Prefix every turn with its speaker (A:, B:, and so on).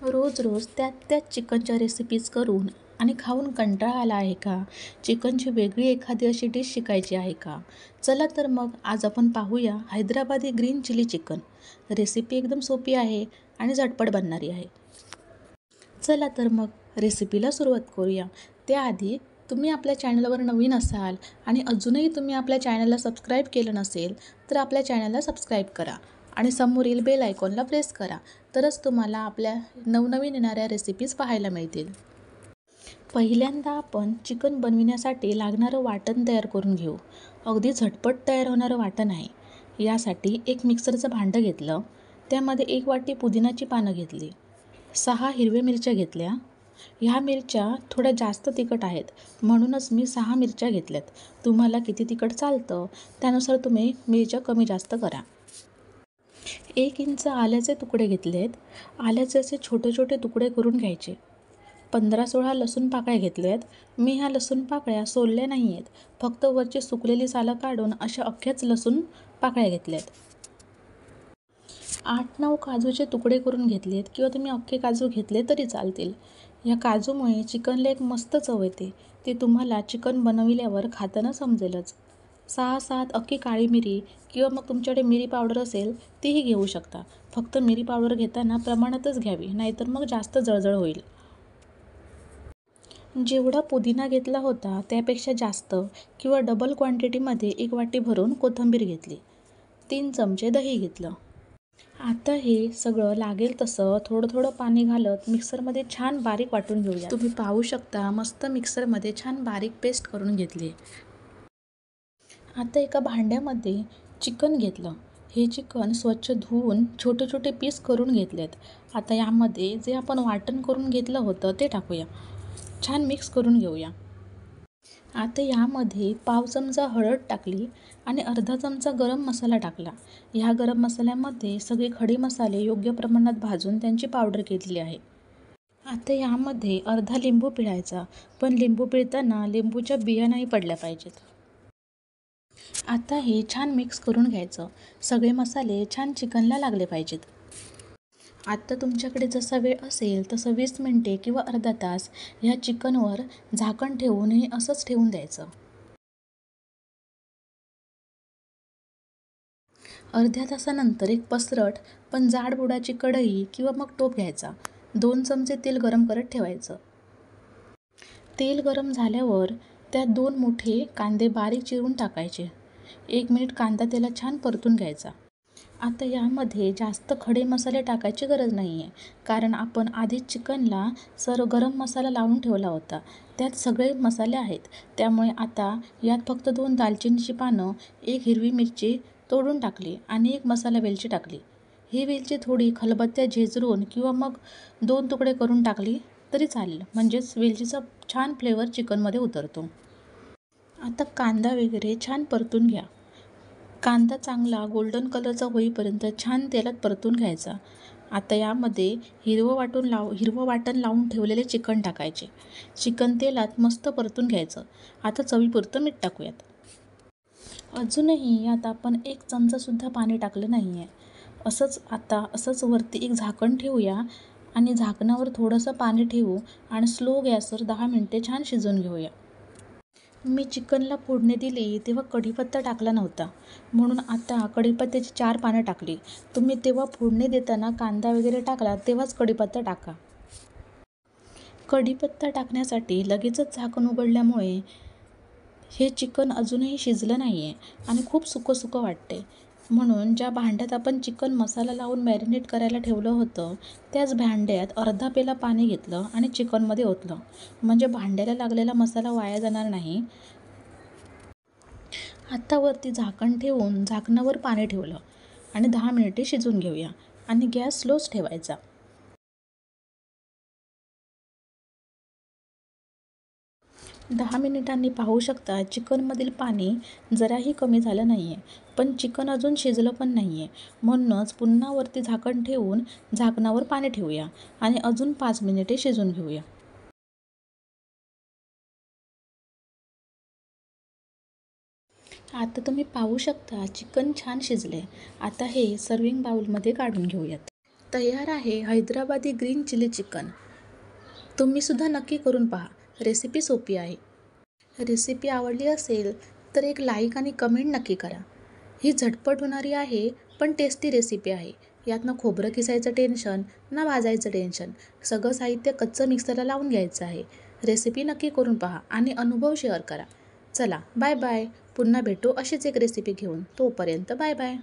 A: रोज रोज त्याच चिकनच्या रेसिपीज करून आणि खाऊन कंटाळा आला आहे का? चिकनची वेगळी एखादी अशी डिश शिकायची आहे का? चला तर मग आज आपण पाहूया Hyderabadi green chilli chicken. Recipe एकदम सोपी आहे आणि झटपट बनणारी आहे. चला तर मग रेसिपीला सुरुवात करूया. त्याआधी तुम्ही आपल्या चॅनलवर नवीन असाल आणि अजूनही तुम्ही आपल्या चॅनलला सबस्क्राईब केलं नसेल तर आपल्या चॅनलला सबस्क्राईब करा आणि समोरील बेल आयकॉनला प्रेस करा. तरच तुम्हाला आपल्या नवनवीन येणाऱ्या रेसिपीज पाहायला मिळतील. पहिल्यांदा आपण चिकन बनविण्यासाठी लागणारं वाटण तयार करून घेऊ. अगदी झटपट तयार होणारं वाटण आहे. यासाठी एक मिक्सरचं भांडं घेतलं. त्यामध्ये 1 वाटी पुदिनाची पानं घेतली. 6 हिरव्या मिरच्या घेतल्या. ह्या मिरच्या थोड्या जास्त तिखट आहेत म्हणूनच मी 6 मिरच्या घेतल्यात. तुम्हाला किती तिखट चालतं त्यानुसार तुम्ही मिरच्या कमी जास्त करा. 1 इंच आल्याचे तुकडे घेतलेत. आल्याचे असे छोटे छोटे तुकडे करून घ्यायचे. 15-16 लसूण पाकळ्या घेतल्यात. मी ह्या लसूण पाकळ्या सोलल्या नाही आहेत, फक्त वरची सुकलेली सालं काढून अशा अख्ख्याच लसूण पाकळ्या घेतल्यात. 8-9 काजूचे तुकडे करून घेतलेत किंवा तुम्ही अख्खे काजू घेतले तरी चालतील. या काजूमुळे चिकनला एक मस्त चव येते. ते तुम्हाला चिकन बनविल्यावर खाताना समजेलच. 6-7 अख्खी काळी मिरी किंवा मग तुमच्याकडे मिरी पावडर असेल तीही घेऊ शकता. फक्त मिरी पावडर घेताना प्रमाणातच घ्यावी, नाहीतर मग जास्त जळजळ होईल. जेवढा पुदिना घेतला होता त्यापेक्षा जास्त किंवा डबल क्वांटिटीमध्ये 1 वाटी भरून कोथिंबीर घेतली. 3 चमचे दही घेतलं. आता हे सगळं लागेल तसं थोडं थोडं पाणी घालत मिक्सरमध्ये छान बारीक वाटून घेऊया. तुम्ही पाहू शकता मस्त मिक्सरमध्ये छान बारीक पेस्ट करून घेतली. आता एका भांड्यामध्ये चिकन घेतलं. हे चिकन स्वच्छ धुवून छोटे छोटे पीस करून घेतलेत. आता यामध्ये जे आपण वाटण करून घेतलं होतं ते टाकूया. छान मिक्स करून घेऊया. आता यामध्ये पाव चमचा हळद टाकली आणि अर्धा चमचा गरम मसाला टाकला. ह्या गरम मसाल्यामध्ये सगळे खडे मसाले योग्य प्रमाणात भाजून त्यांची पावडर केलेली आहे. आता यामध्ये अर्धा लिंबू पिळायचा, पण लिंबू पिळताना लिंबूच्या बिया नाही पडल्या पाहिजेत. आता हे छान मिक्स करून घ्यायचं. सगळे मसाले छान चिकनला लागले पाहिजेत. आता तुमच्याकडे जसा वेळ असेल तसं 20 मिनिटे किंवा अर्धा तास ह्या चिकनवर झाकण ठेवून हे असंच ठेवून द्यायचं. अर्ध्या तासानंतर एक पसरट पण जाड बुडाची कढई किंवा मग टोप घ्यायचा. 2 चमचे तेल गरम करत ठेवायचं. तेल गरम झाल्यावर त्यात 2 मोठे कांदे बारीक चिरून टाकायचे. 1 मिनिट कांदा त्याला छान परतून घ्यायचा. आता यामध्ये जास्त खडे मसाले टाकायची गरज नाही आहे, कारण आपण आधीच चिकनला गरम मसाला लावून ठेवला होता. त्यात सगळे मसाले आहेत. त्यामुळे आता यात फक्त 2 दालचिनीची पानं, 1 हिरवी मिरची तोडून टाकली आणि 1 मसाला वेलची टाकली. ही वेलची थोडी खलबत्त्यात झेचरून किंवा मग 2 तुकडे करून टाकली तरी चालेल, म्हणजेच वेलचीचा छान फ्लेवर चिकनमध्ये उतरतो. आता कांदा वगैरे छान परतून घ्या. कांदा चांगला गोल्डन कलरचा होईपर्यंत छान तेलात परतून घ्यायचा. आता यामध्ये हिरवं वाटण लावून ठेवलेले चिकन टाकायचे. चिकन तेलात मस्त परतून घ्यायचं. आता चवीपुरतं मीठ टाकूयात. अजूनही यात आपण 1 चमचासुद्धा पाणी टाकलं नाही आहे. असंच वरती एक झाकण ठेवूया आणि झाकणावर थोडंसं पाणी ठेवू आणि स्लो गॅसवर 10 मिनिटे छान शिजवून घेऊया. मी चिकनला फोडणी दिली तेव्हा कढीपत्ता टाकला नव्हता, म्हणून आता कढीपत्त्याची 4 पानं टाकली. तुम्ही तेव्हा फोडणी देताना कांदा वगैरे टाकला तेव्हाच कढीपत्ता टाका. कढीपत्ता टाकण्यासाठी लगेचच झाकण उघडल्यामुळे हे चिकन अजूनही शिजलं नाही आहे आणि खूप सुकं सुकं वाटते. म्हणून ज्या भांड्यात आपण चिकन मसाला लावून मॅरिनेट करायला ठेवलं होतं त्याच भांड्यात अर्धा पेला पाणी घेतलं आणि चिकनमध्ये ओतलं, म्हणजे भांड्याला लागलेला मसाला वाया जाणार नाही. आता वरती झाकण ठेवून झाकणावर पाणी ठेवलं आणि 10 मिनिटे शिजवून घेऊया आणि गॅस स्लोच ठेवायचा. 10 मिनिटांनी पाहू शकता चिकनमधील पाणी जराही कमी झालं नाही आहे, पण चिकन अजून शिजलं पण नाही आहे. म्हणूनच पुन्हा वरती झाकण ठेवून झाकणावर पाणी ठेवूया आणि अजून 5 मिनिटे शिजवून घेऊया. आता तुम्ही पाहू शकता चिकन छान शिजले. आता हे सर्विंग बाउलमध्ये काढून घेऊयात. तयार आहे हैदराबादी ग्रीन चिली चिकन. तुम्हीसुद्धा नक्की करून पहा. रेसिपी सोपी आहे. रेसिपी आवडली असेल तर एक लाईक आणि कमेंट नक्की करा. ही झटपट होणारी आहे पण टेस्टी रेसिपी आहे. यात ना खोबरं किसायचं टेन्शन ना भाजायचं टेन्शन. सगळं साहित्य कच्चं मिक्सरला लावून घ्यायचं आहे. रेसिपी नक्की करून पहा आणि अनुभव शेअर करा. चला बाय बाय. पुन्हा भेटू अशीच एक रेसिपी घेऊन. तोपर्यंत बाय बाय.